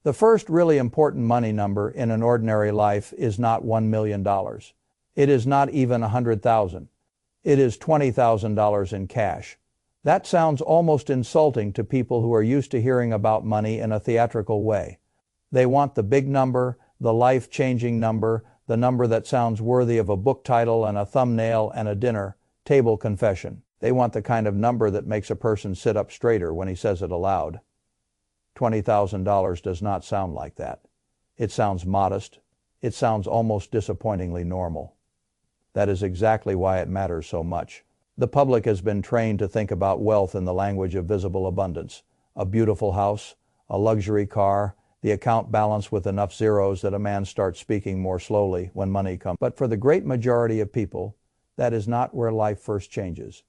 The first really important money number in an ordinary life is not $1 million. It is not even $100,000. It is $20,000 in cash. That sounds almost insulting to people who are used to hearing about money in a theatrical way. They want the big number, the life-changing number, the number that sounds worthy of a book title and a thumbnail and a dinner table confession. They want the kind of number that makes a person sit up straighter when he says it aloud. $20,000 does not sound like that. It sounds modest. It sounds almost disappointingly normal. That is exactly why it matters so much. The public has been trained to think about wealth in the language of visible abundance. A beautiful house, a luxury car, the account balance with enough zeros that a man starts speaking more slowly when money comes. But for the great majority of people, that is not where life first changes.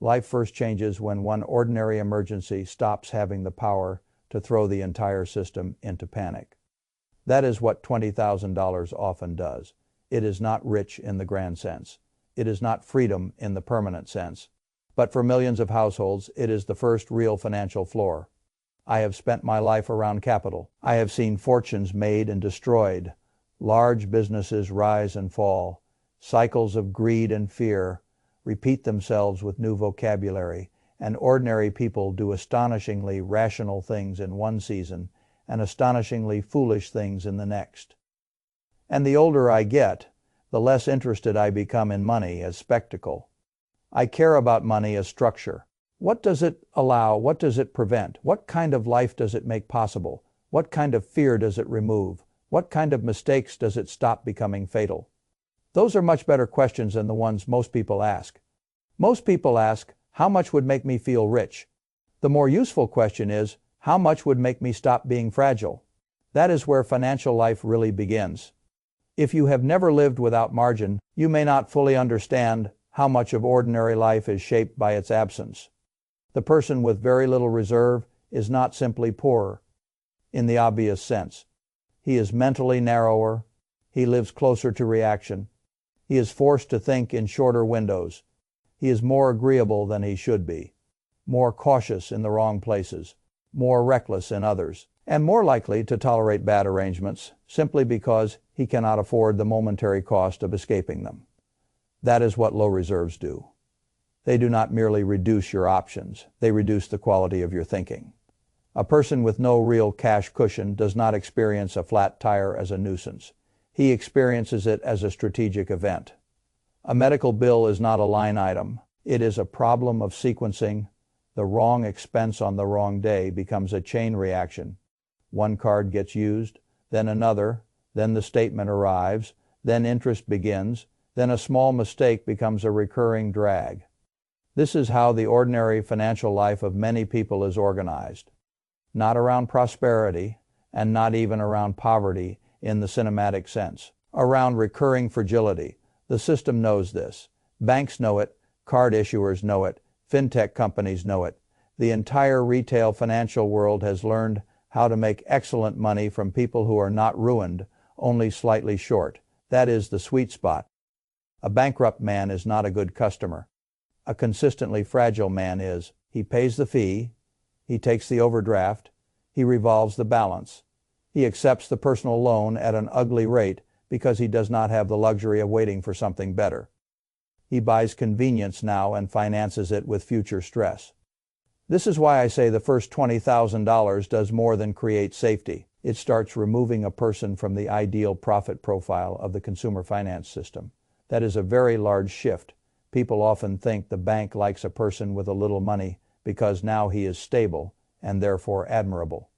Life first changes when one ordinary emergency stops having the power to throw the entire system into panic. That is what $20,000 often does. It is not rich in the grand sense. It is not freedom in the permanent sense. But for millions of households, it is the first real financial floor. I have spent my life around capital. I have seen fortunes made and destroyed, large businesses rise and fall, cycles of greed and fear repeat themselves with new vocabulary, and ordinary people do astonishingly rational things in one season and astonishingly foolish things in the next. And the older I get, the less interested I become in money as spectacle. I care about money as structure. What does it allow? What does it prevent? What kind of life does it make possible? What kind of fear does it remove? What kind of mistakes does it stop becoming fatal? Those are much better questions than the ones most people ask. Most people ask, how much would make me feel rich? The more useful question is, how much would make me stop being fragile? That is where financial life really begins. If you have never lived without margin, you may not fully understand how much of ordinary life is shaped by its absence. The person with very little reserve is not simply poorer, in the obvious sense. He is mentally narrower. He lives closer to reaction. He is forced to think in shorter windows. He is more agreeable than he should be, more cautious in the wrong places, more reckless in others, and more likely to tolerate bad arrangements simply because he cannot afford the momentary cost of escaping them. That is what low reserves do. They do not merely reduce your options, they reduce the quality of your thinking. A person with no real cash cushion does not experience a flat tire as a nuisance. He experiences it as a strategic event. A medical bill is not a line item. It is a problem of sequencing. The wrong expense on the wrong day becomes a chain reaction. One card gets used, then another, then the statement arrives, then interest begins, then a small mistake becomes a recurring drag. This is how the ordinary financial life of many people is organized. Not around prosperity, and not even around poverty in the cinematic sense. Around recurring fragility. The system knows this. Banks know it, card issuers know it, fintech companies know it. The entire retail financial world has learned how to make excellent money from people who are not ruined, only slightly short. That is the sweet spot. A bankrupt man is not a good customer. A consistently fragile man is. He pays the fee, he takes the overdraft, he revolves the balance. He accepts the personal loan at an ugly rate because he does not have the luxury of waiting for something better. He buys convenience now and finances it with future stress. This is why I say the first $20,000 does more than create safety. It starts removing a person from the ideal profit profile of the consumer finance system. That is a very large shift. People often think the bank likes a person with a little money because now he is stable and therefore admirable.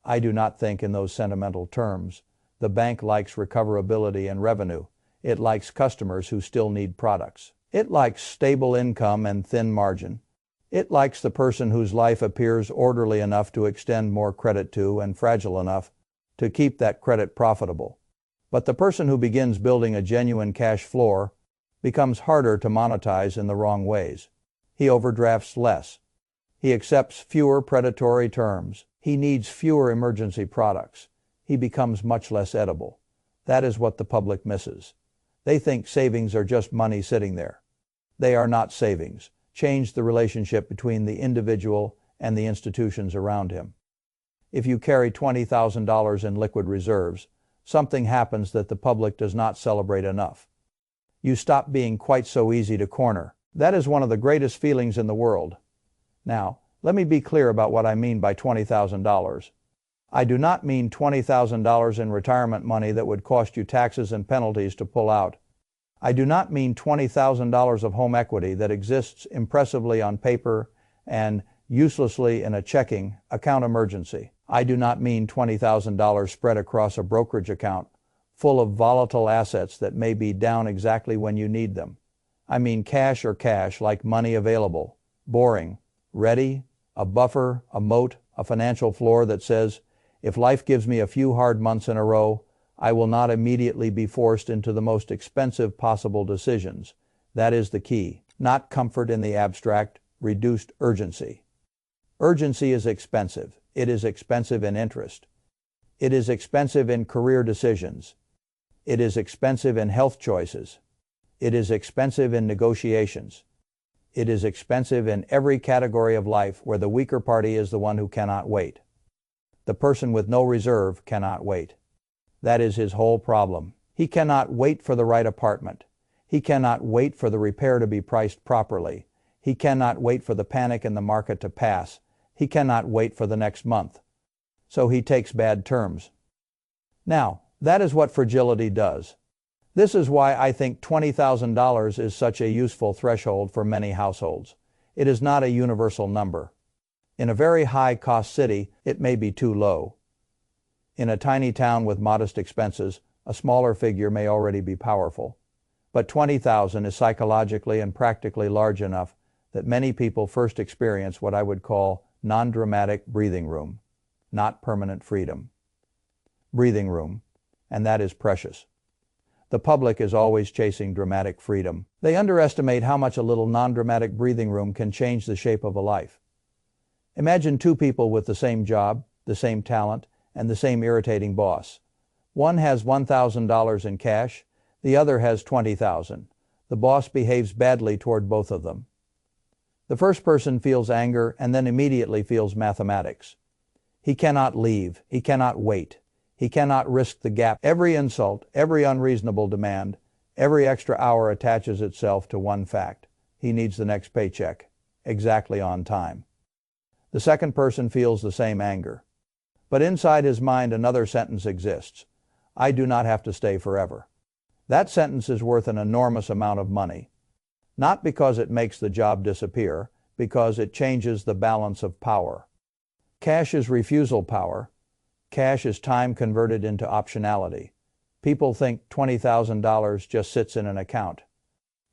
I do not think in those sentimental terms. The bank likes recoverability and revenue. It likes customers who still need products. It likes stable income and thin margin. It likes the person whose life appears orderly enough to extend more credit to and fragile enough to keep that credit profitable. But the person who begins building a genuine cash floor becomes harder to monetize in the wrong ways. He overdrafts less. He accepts fewer predatory terms. He needs fewer emergency products. He becomes much less edible. That is what the public misses. They think savings are just money sitting there. They are not savings. Change the relationship between the individual and the institutions around him. If you carry $20,000 in liquid reserves, something happens that the public does not celebrate enough. You stop being quite so easy to corner. That is one of the greatest feelings in the world. Now, let me be clear about what I mean by $20,000. I do not mean $20,000 in retirement money that would cost you taxes and penalties to pull out. I do not mean $20,000 of home equity that exists impressively on paper and uselessly in a checking account emergency. I do not mean $20,000 spread across a brokerage account full of volatile assets that may be down exactly when you need them. I mean cash like money available, boring, ready, a buffer, a moat, a financial floor that says, if life gives me a few hard months in a row, I will not immediately be forced into the most expensive possible decisions. That is the key. Not comfort in the abstract, reduced urgency. Urgency is expensive. It is expensive in interest. It is expensive in career decisions. It is expensive in health choices. It is expensive in negotiations. It is expensive in every category of life where the weaker party is the one who cannot wait. The person with no reserve cannot wait. That is his whole problem. He cannot wait for the right apartment. He cannot wait for the repair to be priced properly. He cannot wait for the panic in the market to pass. He cannot wait for the next month. So he takes bad terms. Now, that is what fragility does. This is why I think $20,000 is such a useful threshold for many households. It is not a universal number. In a very high-cost city, it may be too low. In a tiny town with modest expenses, a smaller figure may already be powerful. But $20,000 is psychologically and practically large enough that many people first experience what I would call non-dramatic breathing room, not permanent freedom. Breathing room, and that is precious. The public is always chasing dramatic freedom. They underestimate how much a little non-dramatic breathing room can change the shape of a life. Imagine two people with the same job, the same talent, and the same irritating boss. One has $1,000 in cash, the other has $20,000. The boss behaves badly toward both of them. The first person feels anger and then immediately feels mathematics. He cannot leave. He cannot wait. He cannot risk the gap. Every insult, every unreasonable demand, every extra hour attaches itself to one fact. He needs the next paycheck, exactly on time. The second person feels the same anger. But inside his mind another sentence exists. I do not have to stay forever. That sentence is worth an enormous amount of money. Not because it makes the job disappear, because it changes the balance of power. Cash is refusal power. Cash is time converted into optionality. People think $20,000 just sits in an account.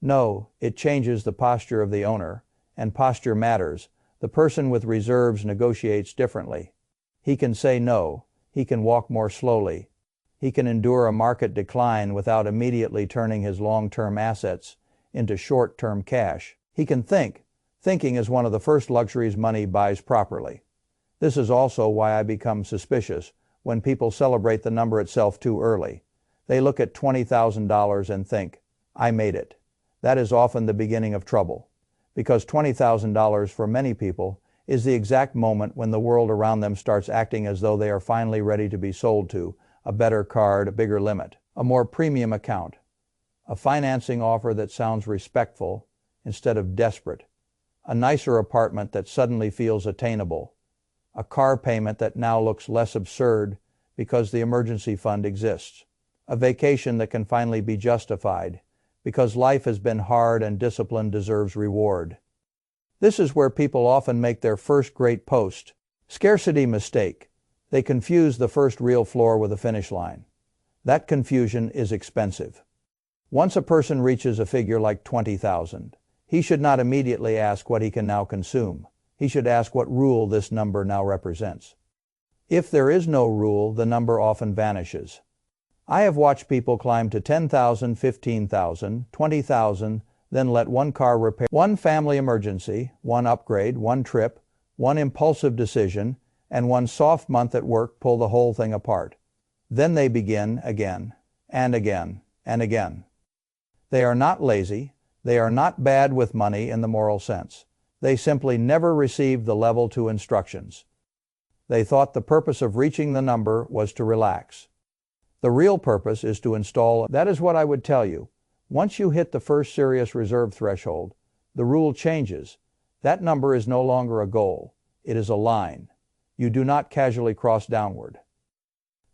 No, it changes the posture of the owner, and posture matters. The person with reserves negotiates differently. He can say no. He can walk more slowly. He can endure a market decline without immediately turning his long-term assets into short-term cash. He can think. Thinking is one of the first luxuries money buys properly. This is also why I become suspicious when people celebrate the number itself too early. They look at $20,000 and think, I made it. That is often the beginning of trouble, because $20,000 for many people is the exact moment when the world around them starts acting as though they are finally ready to be sold to a better card, a bigger limit, a more premium account, a financing offer that sounds respectful instead of desperate, a nicer apartment that suddenly feels attainable, a car payment that now looks less absurd because the emergency fund exists, a vacation that can finally be justified because life has been hard and discipline deserves reward. This is where people often make their first great post. Scarcity mistake. They confuse the first real floor with a finish line. That confusion is expensive. Once a person reaches a figure like 20,000, he should not immediately ask what he can now consume. He should ask what rule this number now represents. If there is no rule, the number often vanishes. I have watched people climb to 10,000, 15,000, 20,000, then let one car repair, one family emergency, one upgrade, one trip, one impulsive decision, and one soft month at work pull the whole thing apart. Then they begin again, and again, and again. They are not lazy. They are not bad with money in the moral sense. They simply never received the level 2 instructions. They thought the purpose of reaching the number was to relax. The real purpose is to install. That is what I would tell you. Once you hit the first serious reserve threshold, the rule changes. That number is no longer a goal. It is a line. You do not casually cross downward.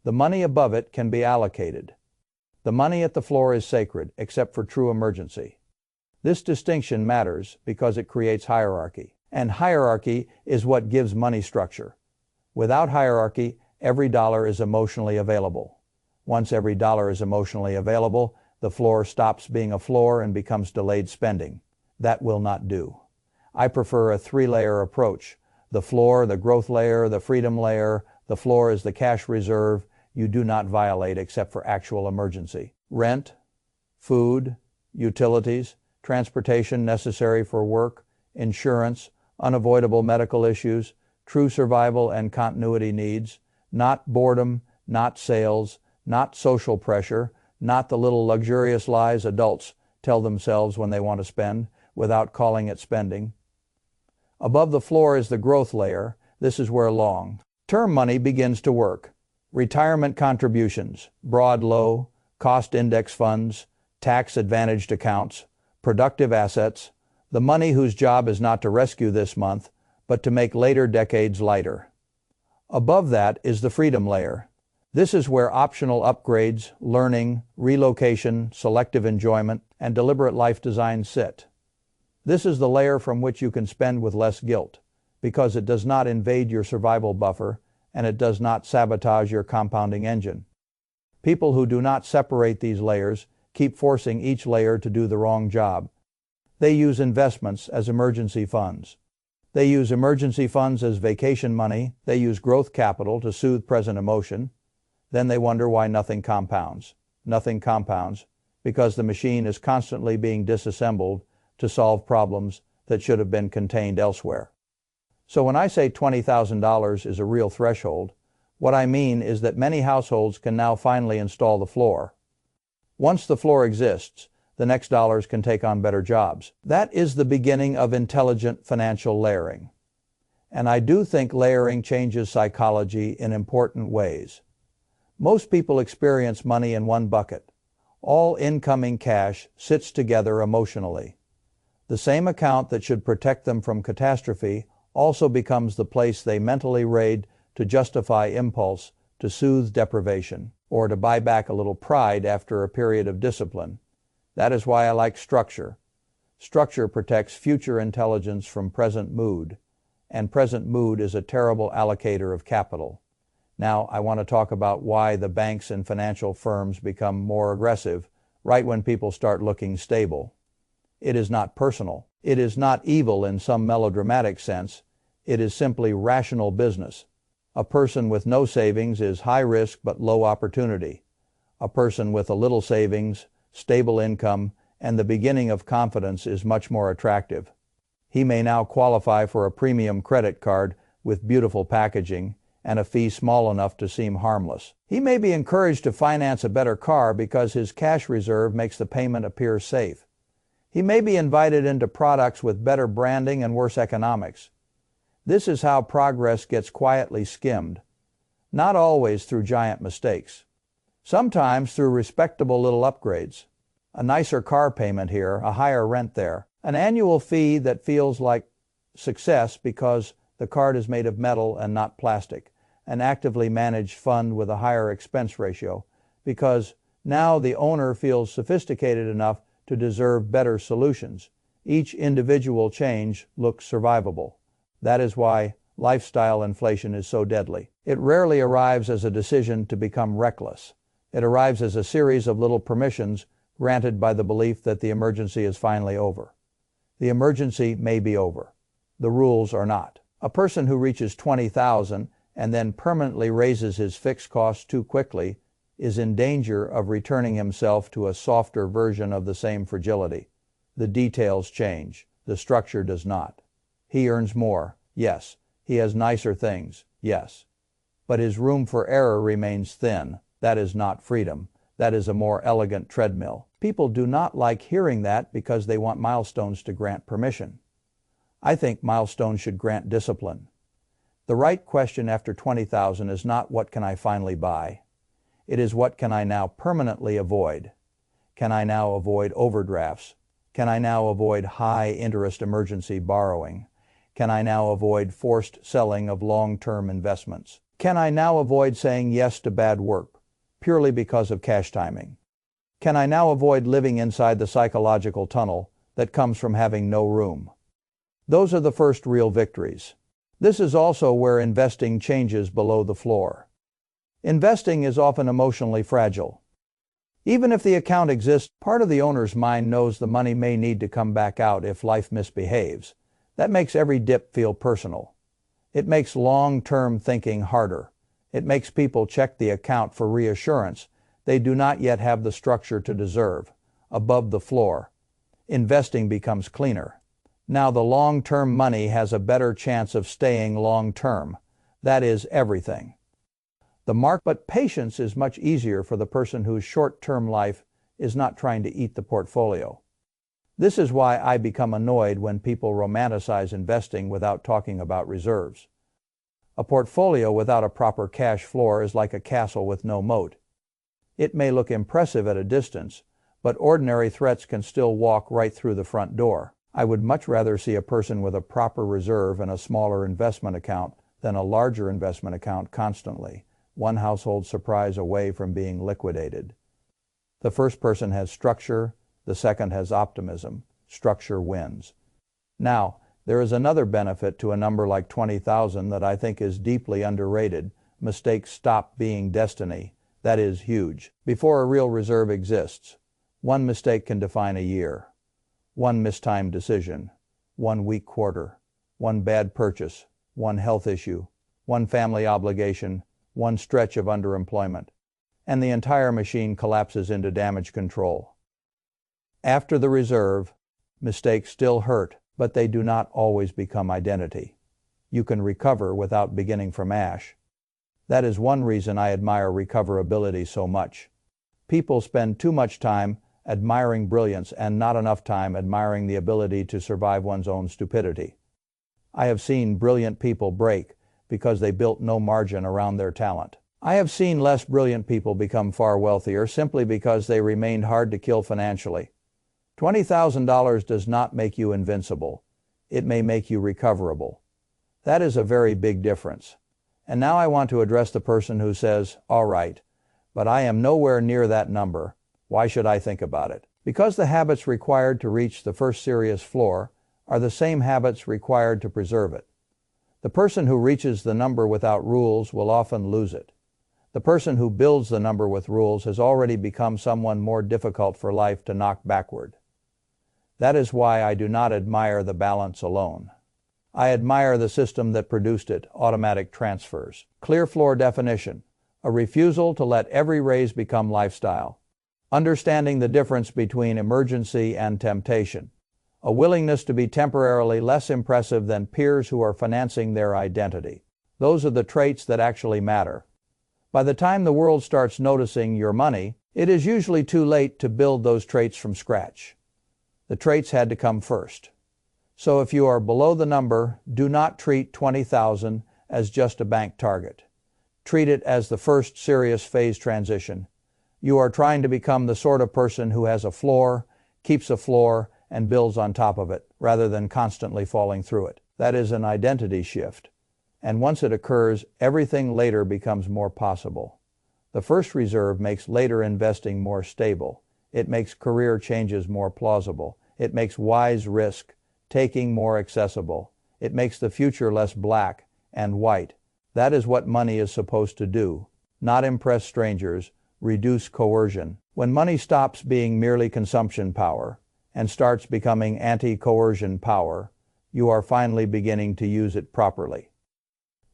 The money above it can be allocated. The money at the floor is sacred, except for true emergency. This distinction matters because it creates hierarchy. And hierarchy is what gives money structure. Without hierarchy, every dollar is emotionally available. Once every dollar is emotionally available, the floor stops being a floor and becomes delayed spending. That will not do. I prefer a three-layer approach. The floor, the growth layer, the freedom layer. The floor is the cash reserve you do not violate except for actual emergency. Rent, food, utilities, transportation necessary for work, insurance, unavoidable medical issues, true survival and continuity needs, not boredom, not sales, not social pressure, not the little luxurious lies adults tell themselves when they want to spend without calling it spending. Above the floor is the growth layer. This is where long-term money begins to work. Retirement contributions, broad low, cost index funds, tax-advantaged accounts, productive assets, the money whose job is not to rescue this month, but to make later decades lighter. Above that is the freedom layer. This is where optional upgrades, learning, relocation, selective enjoyment, and deliberate life design sit. This is the layer from which you can spend with less guilt, because it does not invade your survival buffer and it does not sabotage your compounding engine. People who do not separate these layers keep forcing each layer to do the wrong job. They use investments as emergency funds. They use emergency funds as vacation money. They use growth capital to soothe present emotion. Then they wonder why nothing compounds. Nothing compounds because the machine is constantly being disassembled to solve problems that should have been contained elsewhere. So when I say $20,000 is a real threshold, what I mean is that many households can now finally install the floor. Once the floor exists, the next dollars can take on better jobs. That is the beginning of intelligent financial layering. And I do think layering changes psychology in important ways. Most people experience money in one bucket. All incoming cash sits together emotionally. The same account that should protect them from catastrophe also becomes the place they mentally raid to justify impulse, to soothe deprivation, or to buy back a little pride after a period of discipline. That is why I like structure. Structure protects future intelligence from present mood, and present mood is a terrible allocator of capital. Now, I want to talk about why the banks and financial firms become more aggressive right when people start looking stable. It is not personal. It is not evil in some melodramatic sense. It is simply rational business. A person with no savings is high risk but low opportunity. A person with a little savings, stable income, and the beginning of confidence is much more attractive. He may now qualify for a premium credit card with beautiful packaging and a fee small enough to seem harmless. He may be encouraged to finance a better car because his cash reserve makes the payment appear safe. He may be invited into products with better branding and worse economics. This is how progress gets quietly skimmed, not always through giant mistakes. Sometimes through respectable little upgrades. A nicer car payment here, a higher rent there, an annual fee that feels like success because the card is made of metal and not plastic, an actively managed fund with a higher expense ratio because now the owner feels sophisticated enough to deserve better solutions. Each individual change looks survivable. That is why lifestyle inflation is so deadly. It rarely arrives as a decision to become reckless. It arrives as a series of little permissions granted by the belief that the emergency is finally over. The emergency may be over. The rules are not. A person who reaches $20,000 and then permanently raises his fixed costs too quickly is in danger of returning himself to a softer version of the same fragility. The details change. The structure does not. He earns more, yes. He has nicer things, yes. But his room for error remains thin. That is not freedom. That is a more elegant treadmill. People do not like hearing that because they want milestones to grant permission. I think milestones should grant discipline. The right question after 20,000 is not what can I finally buy? It is what can I now permanently avoid? Can I now avoid overdrafts? Can I now avoid high-interest emergency borrowing? Can I now avoid forced selling of long-term investments? Can I now avoid saying yes to bad work, purely because of cash timing? Can I now avoid living inside the psychological tunnel that comes from having no room? Those are the first real victories. This is also where investing changes below the floor. Investing is often emotionally fragile. Even if the account exists, part of the owner's mind knows the money may need to come back out if life misbehaves. That makes every dip feel personal. It makes long-term thinking harder. It makes people check the account for reassurance they do not yet have the structure to deserve. Above the floor, investing becomes cleaner. Now the long-term money has a better chance of staying long-term. That is everything. But patience is much easier for the person whose short-term life is not trying to eat the portfolio. This is why I become annoyed when people romanticize investing without talking about reserves. A portfolio without a proper cash floor is like a castle with no moat. It may look impressive at a distance, but ordinary threats can still walk right through the front door. I would much rather see a person with a proper reserve and a smaller investment account than a larger investment account constantly, one household surprise away from being liquidated. The first person has structure, the second has optimism. Structure wins. Now, there is another benefit to a number like 20,000 that I think is deeply underrated. Mistakes stop being destiny. That is huge. Before a real reserve exists, one mistake can define a year. One mistimed decision, one weak quarter, one bad purchase, one health issue, one family obligation, one stretch of underemployment, and the entire machine collapses into damage control. After the reserve, mistakes still hurt, but they do not always become identity. You can recover without beginning from ash. That is one reason I admire recoverability so much. People spend too much time admiring brilliance and not enough time admiring the ability to survive one's own stupidity. I have seen brilliant people break because they built no margin around their talent. I have seen less brilliant people become far wealthier simply because they remained hard to kill financially. $20,000 does not make you invincible. It may make you recoverable. That is a very big difference. And now I want to address the person who says, all right, but I am nowhere near that number. Why should I think about it? Because the habits required to reach the first serious floor are the same habits required to preserve it. The person who reaches the number without rules will often lose it. The person who builds the number with rules has already become someone more difficult for life to knock backward. That is why I do not admire the balance alone. I admire the system that produced it, automatic transfers, clear floor definition, a refusal to let every raise become lifestyle, understanding the difference between emergency and temptation, a willingness to be temporarily less impressive than peers who are financing their identity. Those are the traits that actually matter. By the time the world starts noticing your money, it is usually too late to build those traits from scratch. The traits had to come first. So if you are below the number, do not treat 20,000 as just a bank target. Treat it as the first serious phase transition. You are trying to become the sort of person who has a floor, keeps a floor, and builds on top of it, rather than constantly falling through it. That is an identity shift. And once it occurs, everything later becomes more possible. The first reserve makes later investing more stable. It makes career changes more plausible. It makes wise risk taking more accessible. It makes the future less black and white. That is what money is supposed to do. Not impress strangers, reduce coercion. When money stops being merely consumption power and starts becoming anti-coercion power, you are finally beginning to use it properly.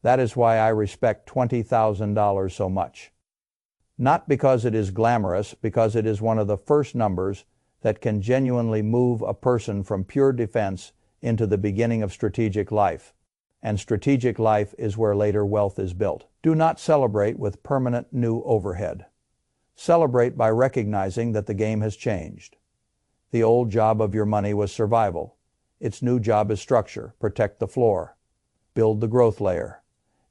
That is why I respect $20,000 so much. Not because it is glamorous, because it is one of the first numbers that can genuinely move a person from pure defense into the beginning of strategic life. And strategic life is where later wealth is built. Do not celebrate with permanent new overhead. Celebrate by recognizing that the game has changed. The old job of your money was survival. Its new job is structure. Protect the floor. Build the growth layer.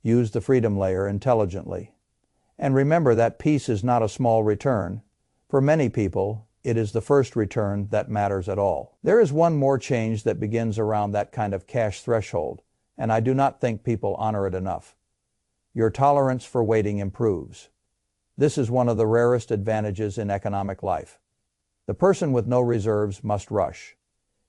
Use the freedom layer intelligently. And remember that peace is not a small return. For many people, it is the first return that matters at all. There is one more change that begins around that kind of cash threshold, and I do not think people honor it enough. Your tolerance for waiting improves. This is one of the rarest advantages in economic life. The person with no reserves must rush.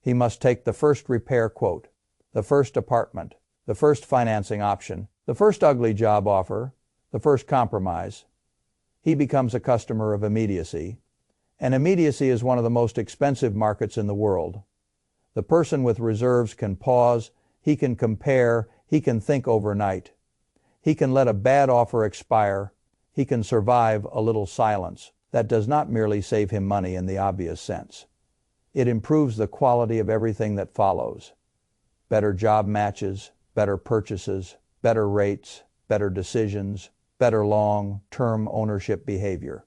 He must take the first repair quote, the first apartment, the first financing option, the first ugly job offer, the first compromise. He becomes a customer of immediacy, and immediacy is one of the most expensive markets in the world. The person with reserves can pause, he can compare, he can think overnight. He can let a bad offer expire, he can survive a little silence. That does not merely save him money in the obvious sense. It improves the quality of everything that follows. Better job matches, better purchases, better rates, better decisions, better long-term ownership behavior.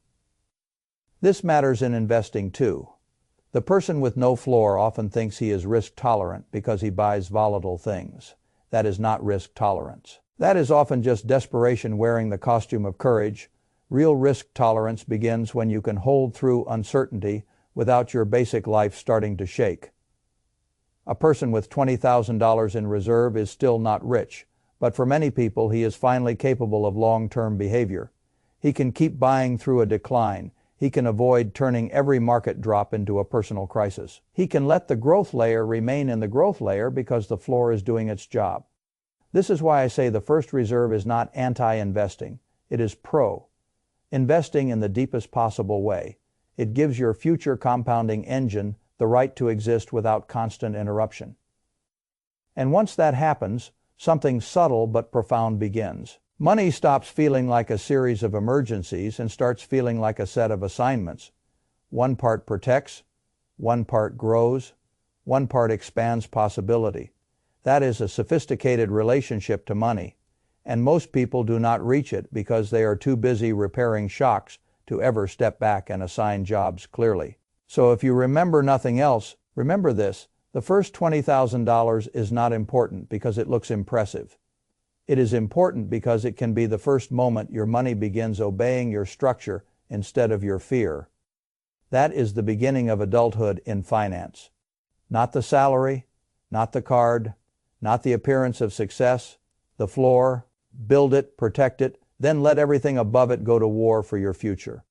This matters in investing too. The person with no floor often thinks he is risk tolerant because he buys volatile things. That is not risk tolerance. That is often just desperation wearing the costume of courage. Real risk tolerance begins when you can hold through uncertainty without your basic life starting to shake. A person with $20,000 in reserve is still not rich, but for many people he is finally capable of long-term behavior. He can keep buying through a decline. He can avoid turning every market drop into a personal crisis. He can let the growth layer remain in the growth layer because the floor is doing its job. This is why I say the first reserve is not anti-investing. It is pro. Investing in the deepest possible way. It gives your future compounding engine the right to exist without constant interruption. And once that happens, something subtle but profound begins. Money stops feeling like a series of emergencies and starts feeling like a set of assignments. One part protects, one part grows, one part expands possibility. That is a sophisticated relationship to money, and most people do not reach it because they are too busy repairing shocks to ever step back and assign jobs clearly. So if you remember nothing else, remember this: the first $20,000 is not important because it looks impressive. It is important because it can be the first moment your money begins obeying your structure instead of your fear. That is the beginning of adulthood in finance. Not the salary, not the card, not the appearance of success, the floor. Build it, protect it, then let everything above it go to war for your future.